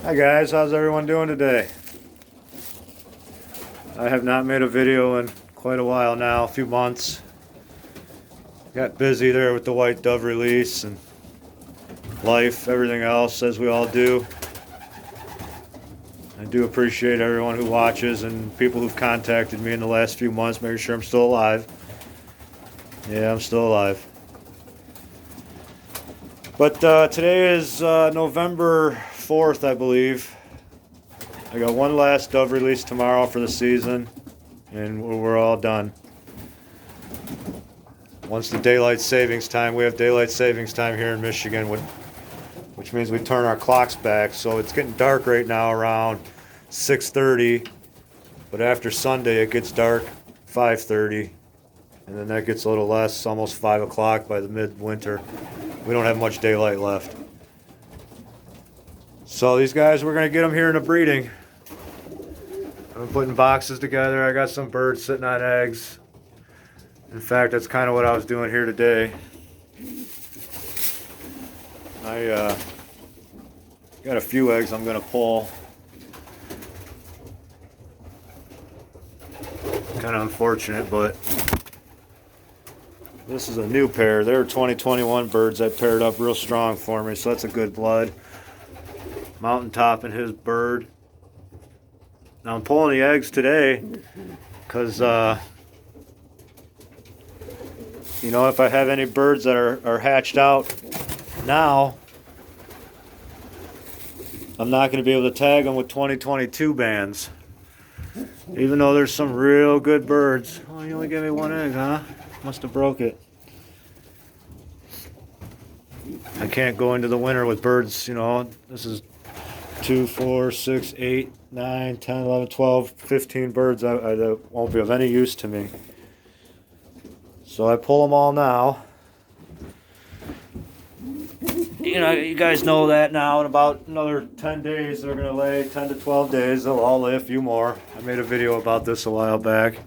Hi guys, how's everyone doing today? I have not made a video in quite a while now, a few months. Got busy there with the white dove release and life, everything else, as we all do. I do appreciate everyone who watches and people who've contacted me in the last few months, making sure I'm still alive. Yeah, I'm still alive. But today is November 4th, I believe. I got one last dove release tomorrow for the season, and we're all done. Once the daylight savings time, we have daylight savings time here in Michigan, which means we turn our clocks back. So it's getting dark right now around 6:30, but after Sunday it gets dark 5:30, and then that gets a little less, almost 5 o'clock by the midwinter. We don't have much daylight left. So these guys, we're going to get them here in a breeding. I'm putting boxes together. I got some birds sitting on eggs. In fact, that's kind of what I was doing here today. I got a few eggs I'm going to pull. Kind of unfortunate, but this is a new pair. They're 2021 birds that paired up real strong for me, so that's a good blood. Mountaintop and his bird. Now I'm pulling the eggs today because you know, if I have any birds that are hatched out now, I'm not going to be able to tag them with 2022 bands. Even though there's some real good birds. Oh, you only gave me one egg, huh? Must have broke it. I can't go into the winter with birds, you know. This is 2, 4, 6, 8, 9, 10, 11, 12, 15 birds that won't be of any use to me. So I pull them all now. You know, you guys know that now. In about another 10 days, they're going to lay 10 to 12 days. They'll all lay a few more. I made a video about this a while back,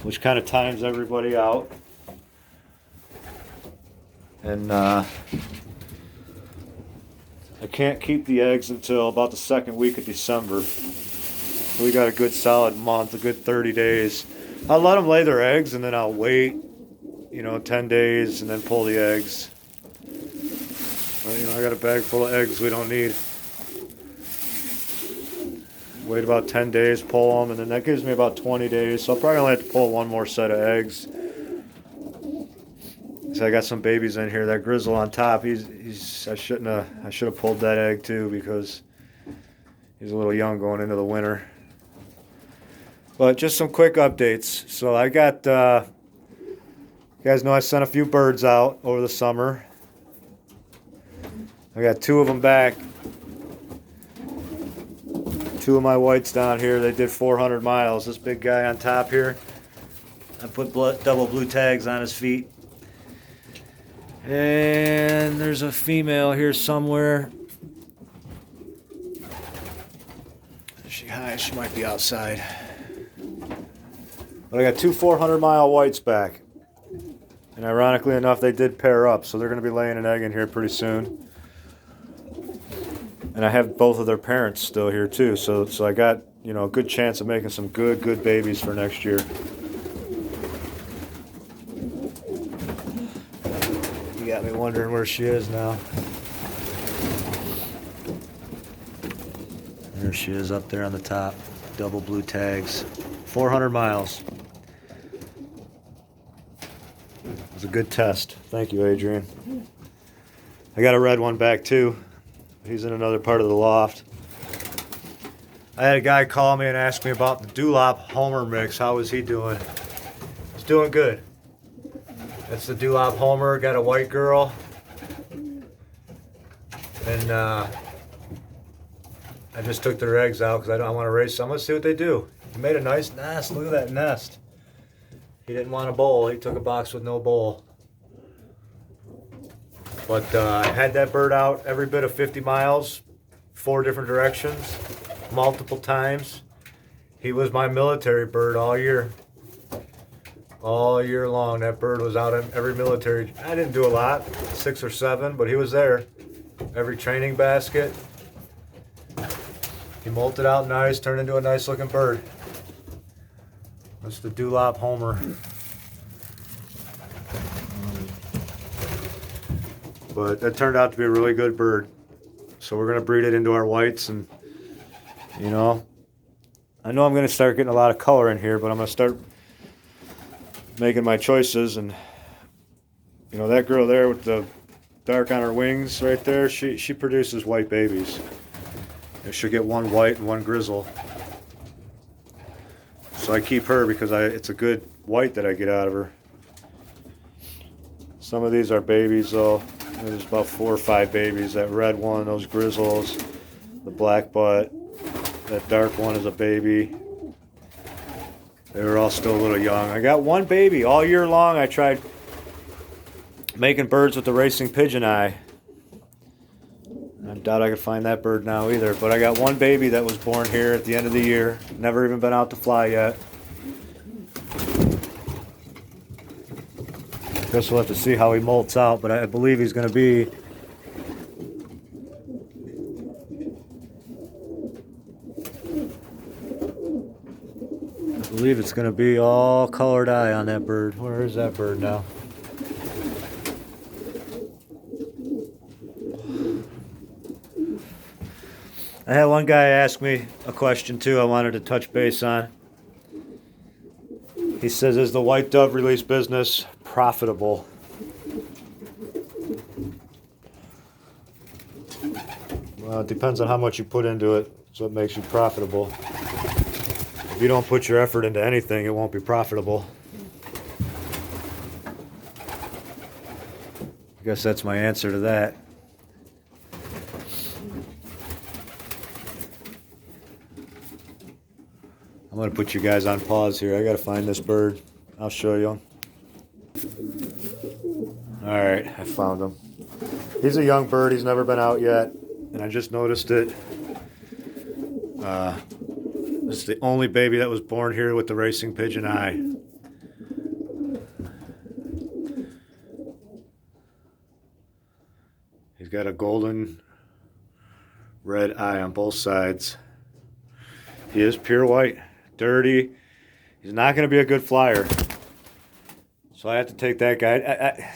which kind of times everybody out. And I can't keep the eggs until about the second week of December. So we got a good solid month, a good 30 days. I'll let them lay their eggs and then I'll wait, you know, 10 days and then pull the eggs. Well, you know, I got a bag full of eggs we don't need. Wait about 10 days, pull them, and then that gives me about 20 days. So I'll probably only have to pull one more set of eggs. So I got some babies in here. That grizzle on top, I should have pulled that egg too because he's a little young going into the winter. But just some quick updates. So I got, you guys know I sent a few birds out over the summer. I got 2 of them back. 2 of my whites down here, they did 400 miles. This big guy on top here, I put double blue tags on his feet. And there's a female here somewhere. She might be outside. But I got 2 400-mile whites back. And ironically enough, they did pair up, so they're going to be laying an egg in here pretty soon. And I have both of their parents still here too, so I got, you know, a good chance of making some good babies for next year. You got me wondering where she is now. There she is up there on the top. Double blue tags. 400 miles. It was a good test. Thank you, Adrian. I got a red one back too. He's in another part of the loft. I had a guy call me and ask me about the Dewlop Homer mix. How is he doing? He's doing good. That's the Dewlop Homer. Got a white girl. And I just took their eggs out because I want to raise some. Let's see what they do. He made a nice nest. Look at that nest. He didn't want a bowl. He took a box with no bowl. But I had that bird out every bit of 50 miles, 4 different directions, multiple times. He was my military bird all year. All year long, that bird was out in every military. I didn't do a lot, 6 or 7, but he was there. every training basket. He molted out nice, turned into a nice looking bird. That's the Dewlop Homer. But that turned out to be a really good bird. So we're gonna breed it into our whites, and you know, I know I'm gonna start getting a lot of color in here, but I'm gonna start making my choices. And you know, that girl there with the dark on her wings right there, she produces white babies. And she'll get one white and one grizzle. So I keep her because it's a good white that I get out of her. Some of these are babies though. There's about 4 or 5 babies. That red one, those grizzles, the black butt, that dark one is a baby. They were all still a little young. I got one baby. All year long I tried making birds with the racing pigeon eye. I doubt I could find that bird now either. But I got one baby that was born here at the end of the year. Never even been out to fly yet. Guess we'll have to see how he molts out, but I believe he's going to be it's going to be all colored eye on that bird. Where is that bird now? I had one guy ask me a question too I wanted to touch base on. He says, is the white dove release business profitable? Well, it depends on how much you put into it, so it makes you profitable. If you don't put your effort into anything, it won't be profitable. I guess that's my answer to that. I'm going to put you guys on pause here. I got to find this bird. I'll show you. Alright, I found him. He's a young bird. He's never been out yet. And I just noticed it. This is the only baby that was born here with the racing pigeon eye. He's got a golden red eye on both sides. He is pure white. Dirty. He's not going to be a good flyer. So I have to take that guy.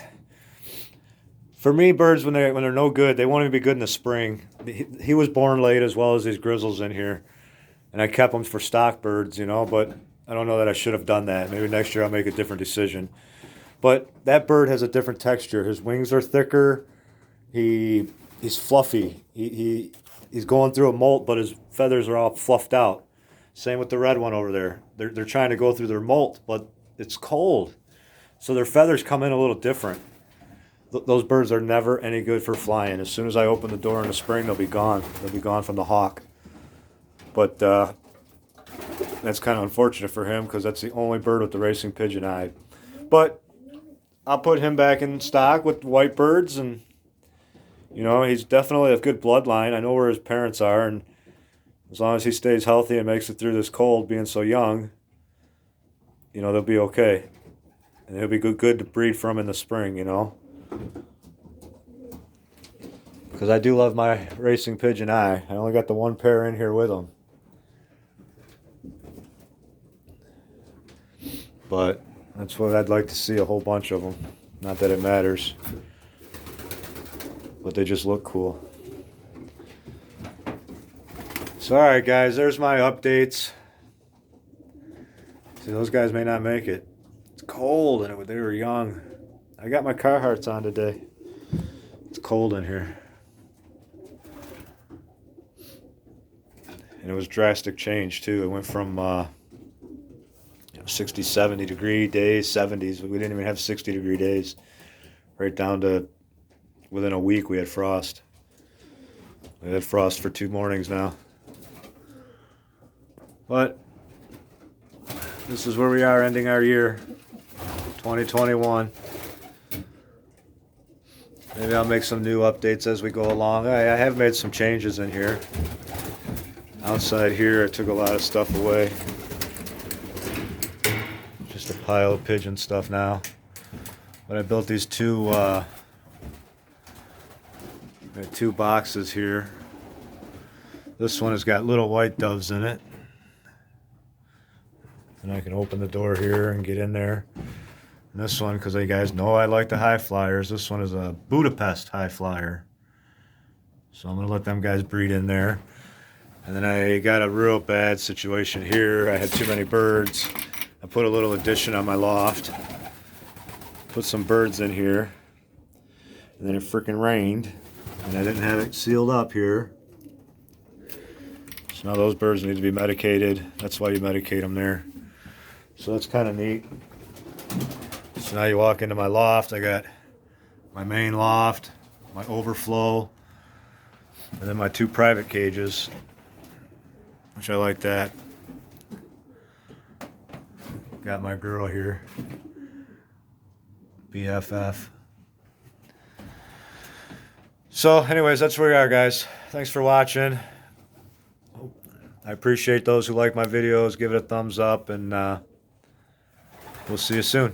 For me, birds, when they're no good, they won't even be good in the spring. He was born late as well as these grizzles in here. And I kept them for stock birds, you know, but I don't know that I should have done that. Maybe next year I'll make a different decision. But that bird has a different texture. His wings are thicker. He's fluffy. He's going through a molt, but his feathers are all fluffed out. Same with the red one over there. They're trying to go through their molt, but it's cold. So their feathers come in a little different. Those birds are never any good for flying. As soon as I open the door in the spring, they'll be gone. They'll be gone from the hawk. But that's kind of unfortunate for him because that's the only bird with the racing pigeon eye. But I'll put him back in stock with white birds, and you know, he's definitely a good bloodline. I know where his parents are, and as long as he stays healthy and makes it through this cold, being so young, you know, they'll be okay. And he'll be good to breed from in the spring, you know. Because I do love my racing pigeon eye. I only got the one pair in here with him. But that's what I'd like to see, a whole bunch of them. Not that it matters. But they just look cool. So, alright guys, there's my updates. See, those guys may not make it. It's cold and they were young. I got my Carhartts on today. It's cold in here. And it was drastic change too. It went from 60, 70 degree days, 70s. We didn't even have 60 degree days. Right down to within a week we had frost. We had frost for 2 mornings now. But this is where we are ending our year, 2021. Maybe I'll make some new updates as we go along. I have made some changes in here. Outside here, I took a lot of stuff away. Just a pile of pigeon stuff now. But I built these two Got 2 boxes here. This one has got little white doves in it. And I can open the door here and get in there. And this one, because you guys know I like the high flyers, this one is a Budapest high flyer. So I'm going to let them guys breed in there. And then I got a real bad situation here. I had too many birds. I put a little addition on my loft. Put some birds in here. And then it freaking rained. And I didn't have it sealed up here. So now those birds need to be medicated. That's why you medicate them there. So that's kind of neat. So now you walk into my loft. I got my main loft, my overflow, and then my 2 private cages, which I like that. Got my girl here, BFF. So anyways, that's where we are, guys. Thanks for watching. I appreciate those who like my videos. Give it a thumbs up, and we'll see you soon.